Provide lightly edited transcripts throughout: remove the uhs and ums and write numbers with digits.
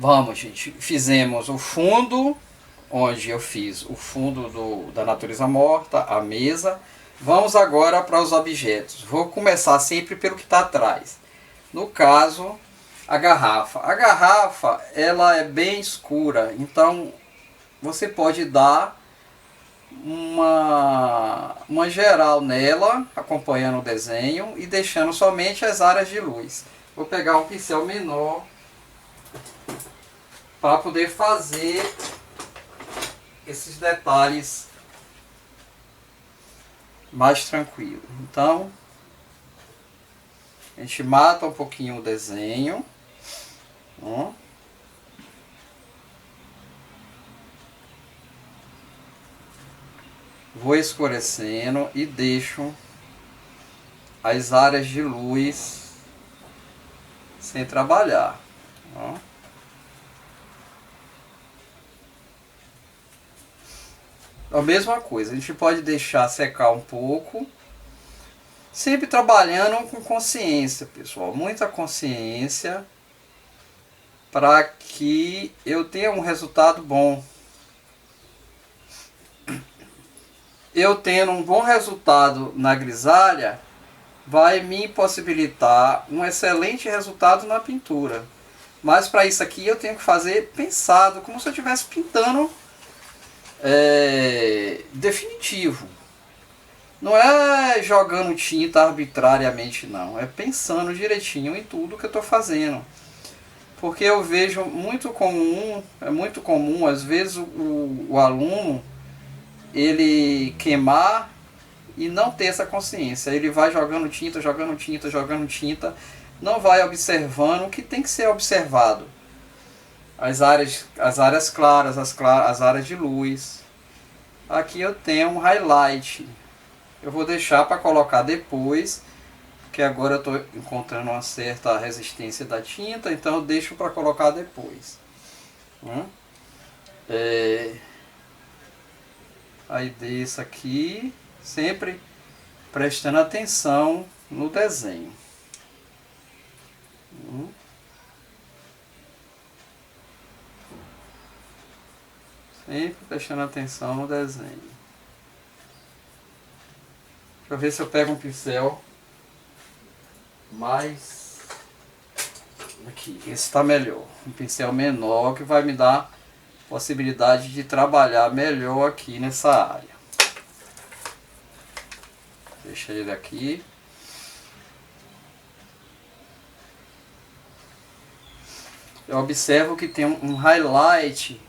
Vamos, gente. Fizemos o fundo, onde eu fiz o fundo da natureza morta, a mesa. Vamos agora para os objetos. Vou começar sempre pelo que está atrás. No caso, a garrafa. A garrafa, ela é bem escura, então você pode dar uma geral nela, acompanhando o desenho e deixando somente as áreas de luz. Vou pegar um pincel menor para poder fazer esses detalhes mais tranquilo. Então, a gente mata um pouquinho o desenho. Ó. Vou escurecendo e deixo as áreas de luz sem trabalhar. Ó. A mesma coisa, a gente pode deixar secar um pouco, sempre trabalhando com consciência, pessoal, muita consciência, para que eu tenha um resultado bom. Eu tendo um bom resultado na grisalha, vai me possibilitar um excelente resultado na pintura. Mas para isso aqui eu tenho que fazer pensado, como se eu estivesse pintando definitivo. Não é jogando tinta arbitrariamente, não. É pensando direitinho em tudo que eu estou fazendo. Porque eu vejo muito comum, é muito comum, às vezes o aluno ele queimar e não ter essa consciência. Ele vai jogando tinta, jogando tinta, jogando tinta, não vai observando o que tem que ser observado. As áreas claras, as áreas de luz. Aqui eu tenho um highlight. Eu vou deixar para colocar depois, porque agora eu estou encontrando uma certa resistência da tinta, então eu deixo para colocar depois. Aí desço aqui, sempre prestando atenção no desenho. Sempre prestando atenção no desenho. Deixa eu ver se eu pego um pincel mais... Aqui, esse está melhor. Um pincel menor que vai me dar possibilidade de trabalhar melhor aqui nessa área. Deixa ele aqui. Eu observo que tem um highlight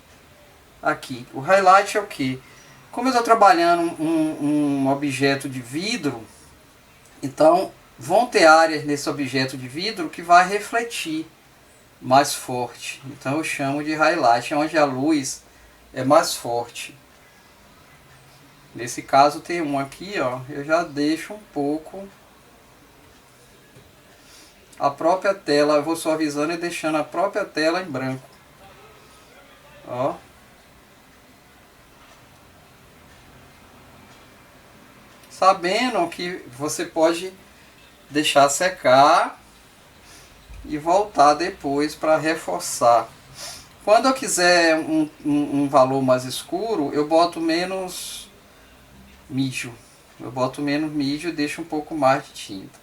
aqui. O highlight é o que? Como eu estou trabalhando um objeto de vidro, então vão ter áreas nesse objeto de vidro que vai refletir mais forte. Então eu chamo de highlight, onde a luz é mais forte. Nesse caso tem um aqui, ó, eu já deixo um pouco a própria tela, eu vou suavizando e deixando a própria tela em branco. Ó. Sabendo que você pode deixar secar e voltar depois para reforçar. Quando eu quiser um valor mais escuro, eu boto menos mídio. Eu boto menos mídio e deixo um pouco mais de tinta.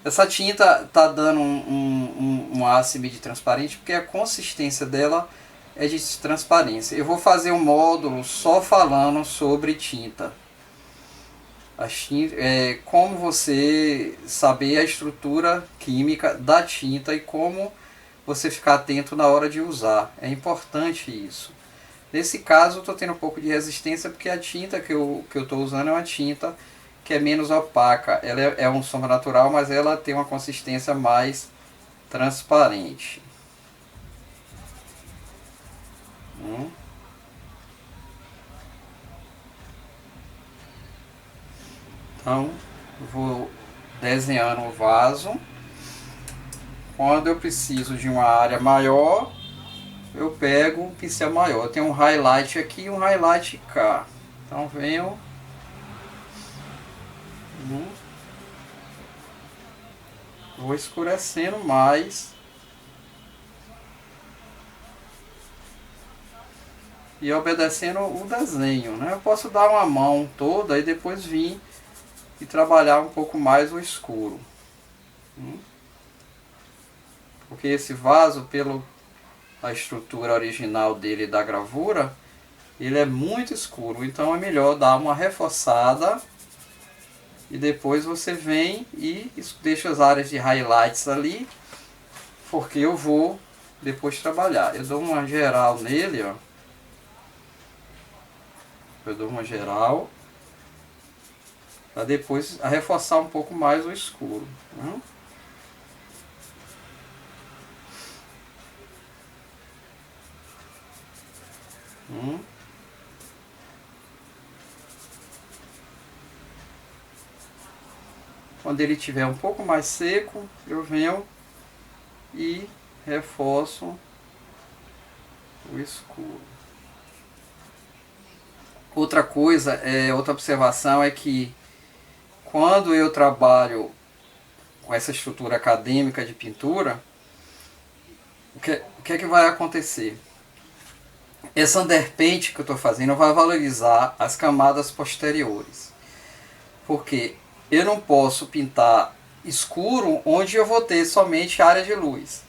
Essa tinta está dando um ácido de transparente porque a consistência dela é de transparência. Eu vou fazer um módulo só falando sobre tinta. Como você saber a estrutura química da tinta e como você ficar atento na hora de usar. É importante isso. Nesse caso eu estou tendo um pouco de resistência porque a tinta que eu estou usando é uma tinta que é menos opaca. Ela é um sombra natural, mas ela tem uma consistência mais transparente. Então, vou desenhando o vaso. Quando eu preciso de uma área maior, eu pego um pincel maior. Eu tenho um highlight aqui e um highlight cá. Então venho... Vou escurecendo mais e obedecendo o desenho, né? Eu posso dar uma mão toda e depois vir e trabalhar um pouco mais o escuro. Porque esse vaso, pela estrutura original dele da gravura, ele é muito escuro, então é melhor dar uma reforçada e depois você vem e deixa as áreas de highlights ali, porque eu vou depois trabalhar. Eu dou uma geral nele, ó. Eu dou uma geral para depois reforçar um pouco mais o escuro, né? Quando ele estiver um pouco mais seco, eu venho e reforço o escuro. Outra coisa, outra observação é que quando eu trabalho com essa estrutura acadêmica de pintura, o que é que vai acontecer? Essa underpaint que eu estou fazendo vai valorizar as camadas posteriores. Porque eu não posso pintar escuro onde eu vou ter somente área de luz.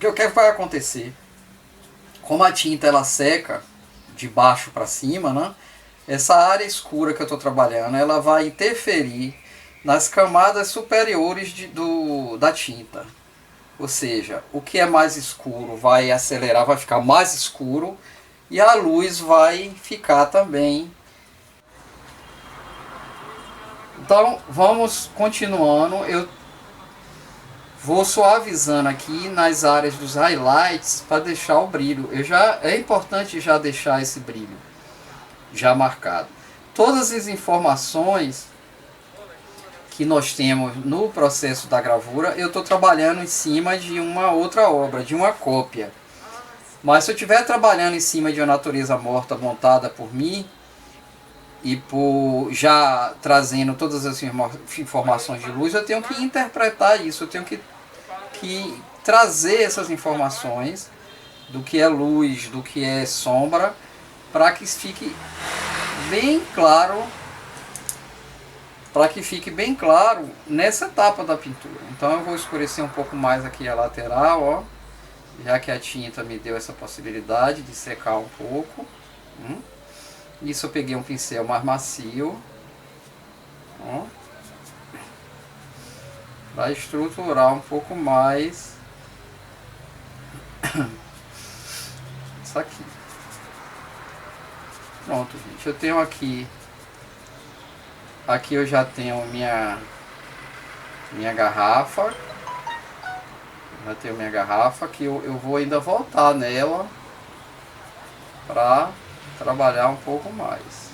O que vai acontecer? Como a tinta ela seca de baixo para cima, né? Essa área escura que eu estou trabalhando, ela vai interferir nas camadas superiores da tinta. Ou seja, o que é mais escuro vai acelerar, vai ficar mais escuro, e a luz vai ficar também. Então vamos continuando. Eu vou suavizando aqui nas áreas dos highlights para deixar o brilho. É importante já deixar esse brilho já marcado. Todas as informações que nós temos no processo da gravura, eu estou trabalhando em cima de uma outra obra, de uma cópia. Mas se eu estiver trabalhando em cima de uma natureza morta montada por mim, e por já trazendo todas as informações de luz, eu tenho que interpretar isso, eu tenho que trazer essas informações do que é luz, do que é sombra, para que fique bem claro, nessa etapa da pintura. Então eu vou escurecer um pouco mais aqui a lateral, ó, já que a tinta me deu essa possibilidade de secar um pouco. Isso eu peguei um pincel mais macio, para estruturar um pouco mais isso aqui. Pronto, gente, eu tenho aqui eu já tenho minha garrafa, que eu vou ainda voltar nela para trabalhar um pouco mais.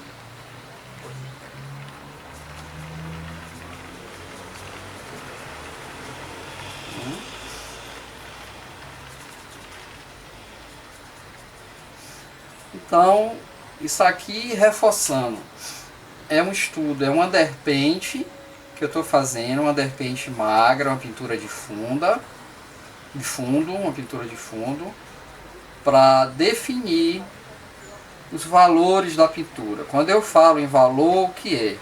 Então, isso aqui, reforçando, é um estudo, é uma underpaint que eu estou fazendo, uma underpaint magra, uma pintura de fundo, uma pintura de fundo, para definir os valores da pintura. Quando eu falo em valor, o que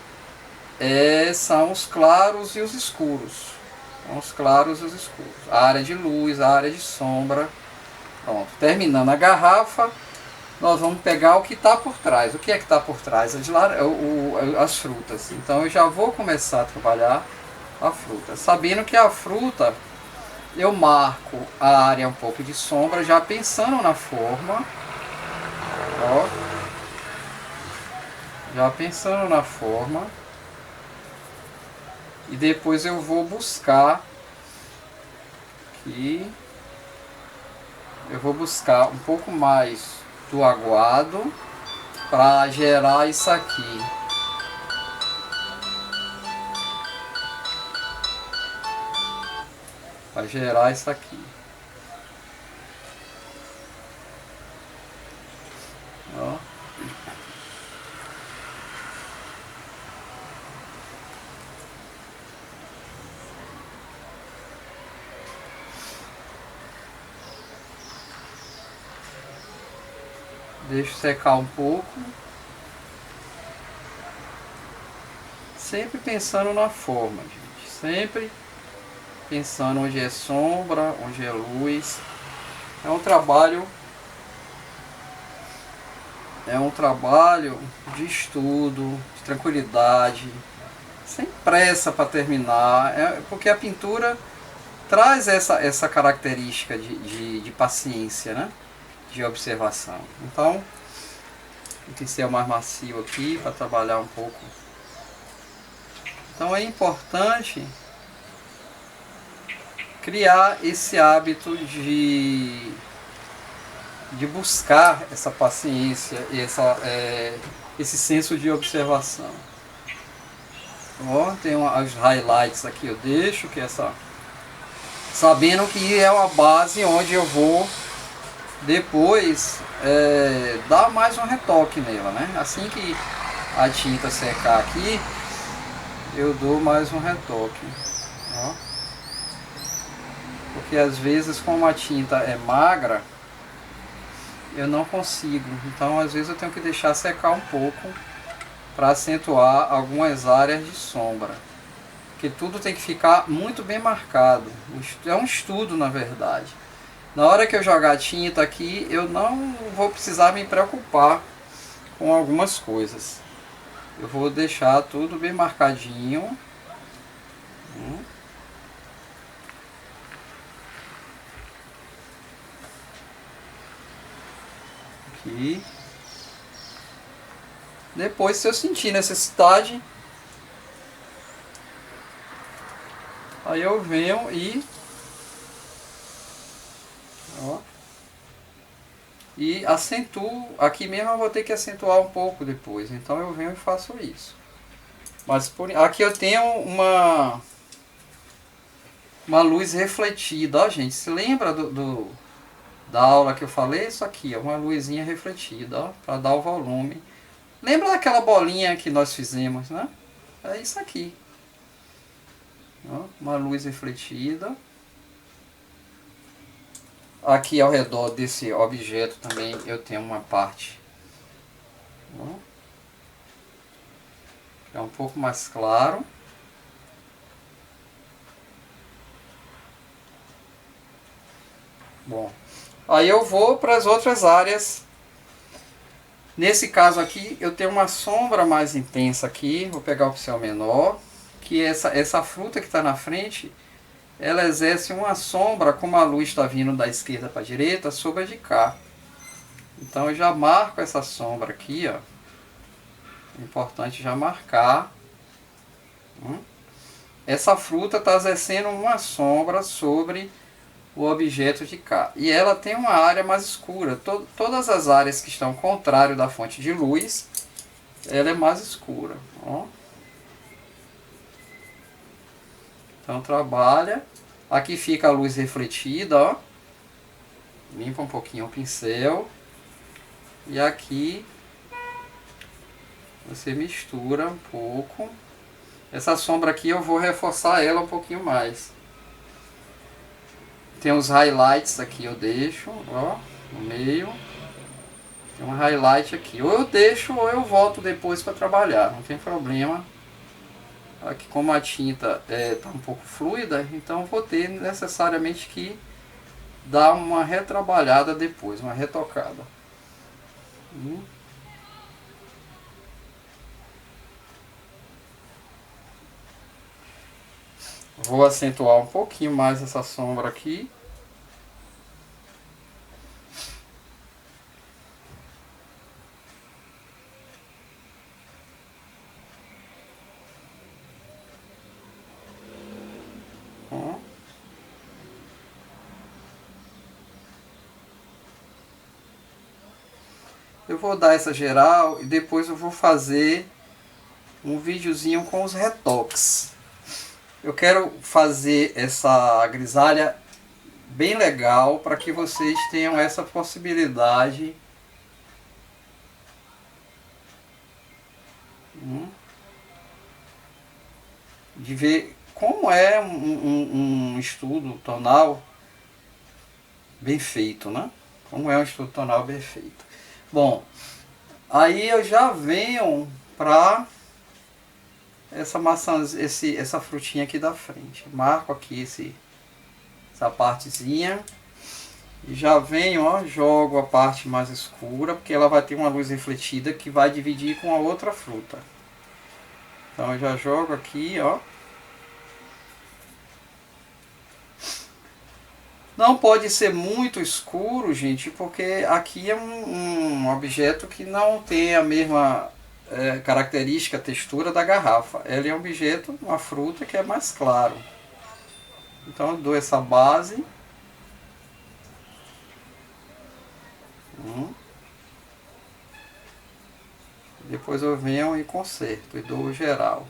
são os claros e os escuros. São os claros e os escuros. A área de luz, a área de sombra. Pronto. Terminando a garrafa, nós vamos pegar o que está por trás. O que é que está por trás? As frutas. Então eu já vou começar a trabalhar a fruta. Sabendo que a fruta, eu marco a área um pouco de sombra, já pensando na forma. Ó, já pensando na forma, e depois eu vou buscar aqui, eu vou buscar um pouco mais do aguado para gerar isso aqui. Para gerar isso aqui. Ó. Deixo secar um pouco. Sempre pensando na forma, gente. Sempre pensando onde é sombra, onde é luz. É um trabalho de estudo, de tranquilidade, sem pressa para terminar, porque a pintura traz essa característica de paciência, né? De observação. Então, o pincel mais macio aqui para trabalhar um pouco. Então é importante criar esse hábito de buscar essa paciência e esse senso de observação. Ó, tem os highlights aqui, eu deixo que sabendo que é uma base onde eu vou depois dar mais um retoque nela, né? Assim que a tinta secar aqui, eu dou mais um retoque, ó. Porque às vezes, como a tinta é magra, eu não consigo, então às vezes eu tenho que deixar secar um pouco para acentuar algumas áreas de sombra, porque tudo tem que ficar muito bem marcado. É um estudo, na verdade. Na hora que eu jogar tinta aqui, eu não vou precisar me preocupar com algumas coisas. Eu vou deixar tudo bem marcadinho. Aqui. Depois, se eu sentir necessidade, aí eu venho e acentuo. Aqui mesmo eu vou ter que acentuar um pouco depois, então eu venho e faço isso. Mas aqui eu tenho uma luz refletida, ó, gente. Se lembra da aula que eu falei? Isso aqui, ó, uma luzinha refletida, ó, para dar o volume. Lembra daquela bolinha que nós fizemos, né? É isso aqui. Ó, uma luz refletida. Aqui ao redor desse objeto também eu tenho uma parte, ó, é um pouco mais claro. Bom, aí eu vou para as outras áreas. Nesse caso aqui eu tenho uma sombra mais intensa aqui. Vou pegar o pincel menor, que essa fruta que está na frente, ela exerce uma sombra, como a luz está vindo da esquerda para a direita, sobre a de cá. Então eu já marco essa sombra aqui, ó. É importante já marcar. Essa fruta está exercendo uma sombra sobre o objeto de cá. E ela tem uma área mais escura. Todas as áreas que estão ao contrário da fonte de luz, ela é mais escura. Ó. Então trabalha. Aqui fica a luz refletida, ó. Limpa um pouquinho o pincel. E aqui você mistura um pouco. Essa sombra aqui eu vou reforçar ela um pouquinho mais. Tem os highlights aqui, eu deixo, ó, no meio. Tem um highlight aqui. Ou eu deixo ou eu volto depois para trabalhar, não tem problema. Aqui, como a tinta tá um pouco fluida, então vou ter necessariamente que dar uma retrabalhada depois, uma retocada. Vou acentuar um pouquinho mais essa sombra aqui. Eu vou dar essa geral e depois eu vou fazer um videozinho com os retoques. Eu quero fazer essa grisalha bem legal para que vocês tenham essa possibilidade de ver como é um estudo tonal bem feito, né? Como é um estudo tonal bem feito. Bom, aí eu já venho pra essa maçã, essa frutinha aqui da frente. Marco aqui essa partezinha. E já venho, ó, jogo a parte mais escura, porque ela vai ter uma luz refletida que vai dividir com a outra fruta. Então eu já jogo aqui, ó. Não pode ser muito escuro, gente, porque aqui é um objeto que não tem a mesma característica, textura da garrafa. Ele é um objeto, uma fruta que é mais claro. Então eu dou essa base. Depois eu venho e conserto e dou o geral.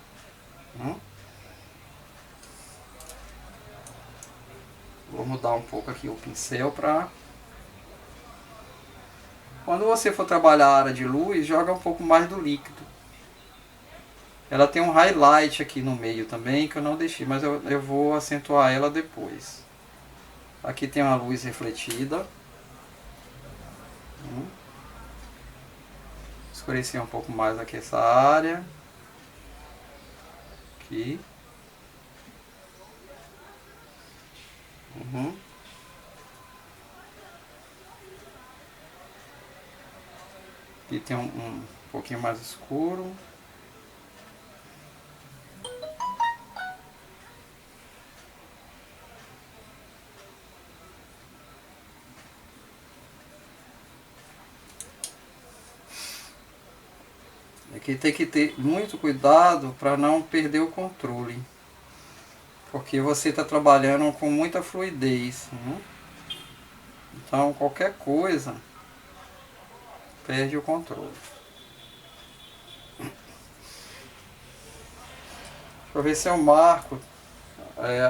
Vou mudar um pouco aqui o pincel para... Quando você for trabalhar a área de luz, joga um pouco mais do líquido. Ela tem um highlight aqui no meio também, que eu não deixei, mas eu vou acentuar ela depois. Aqui tem uma luz refletida. Escurecer um pouco mais aqui essa área. Aqui. Aqui tem um pouquinho mais escuro. Aqui tem que ter muito cuidado para não perder o controle. Porque você está trabalhando com muita fluidez. Então qualquer coisa perde o controle. Deixa eu ver se eu marco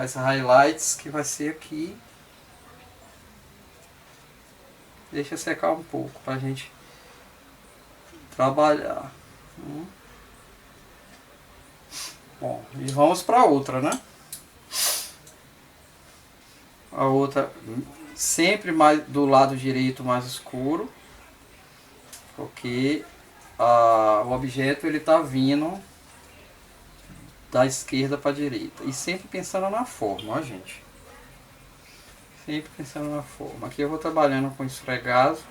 as highlights que vai ser aqui. Deixa secar um pouco para a gente trabalhar. Bom, e vamos para outra, né? A outra sempre mais do lado direito mais escuro, porque o objeto ele está vindo da esquerda para a direita e sempre pensando na forma, ó gente. Sempre pensando na forma. Aqui eu vou trabalhando com esfregaço.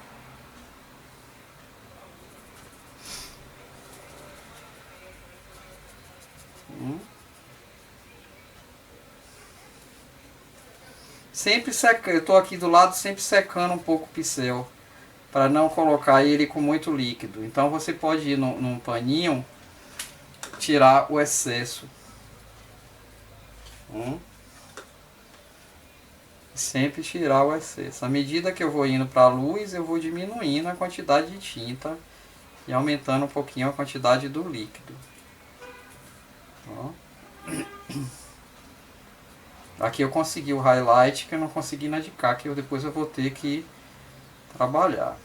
Sempre secando, eu estou aqui do lado sempre secando um pouco o pincel, para não colocar ele com muito líquido. Então você pode ir num paninho, tirar o excesso. Sempre tirar o excesso. À medida que eu vou indo para a luz, eu vou diminuindo a quantidade de tinta e aumentando um pouquinho a quantidade do líquido. Ó. Aqui eu consegui o highlight que eu não consegui na de cá, que depois eu vou ter que trabalhar.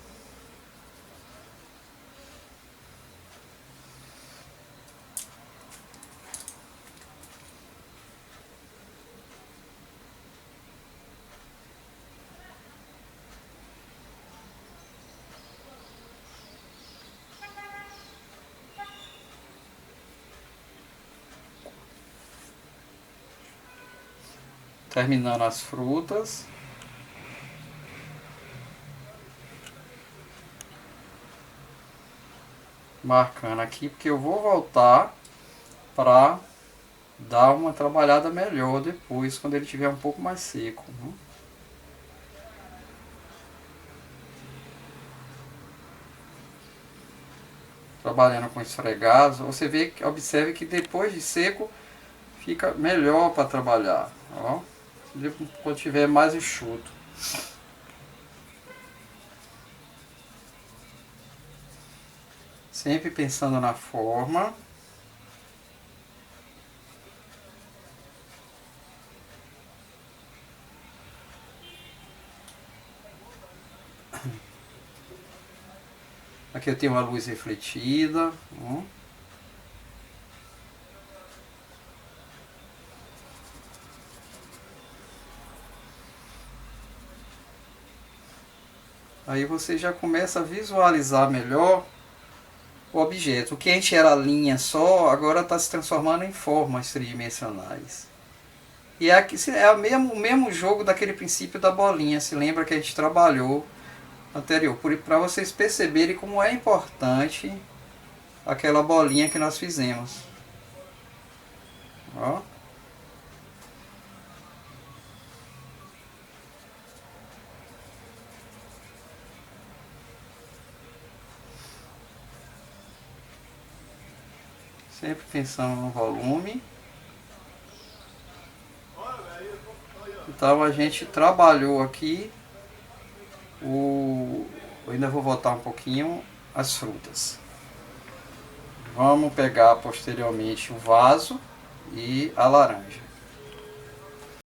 Terminando as frutas. Marcando aqui, porque eu vou voltar para dar uma trabalhada melhor depois, quando ele estiver um pouco mais seco. Trabalhando com esfregados, você vê, observe que depois de seco fica melhor para trabalhar. Ó. Quando tiver mais enxuto. Sempre pensando na forma. Aqui eu tenho uma luz refletida. Aí você já começa a visualizar melhor o objeto. O que a gente era linha só, agora está se transformando em formas tridimensionais. E aqui é o mesmo jogo daquele princípio da bolinha. Se lembra que a gente trabalhou anterior. Para vocês perceberem como é importante aquela bolinha que nós fizemos. Ó. Sempre pensando no volume. Então a gente trabalhou aqui eu ainda vou voltar um pouquinho as frutas. Vamos pegar posteriormente o vaso e a laranja.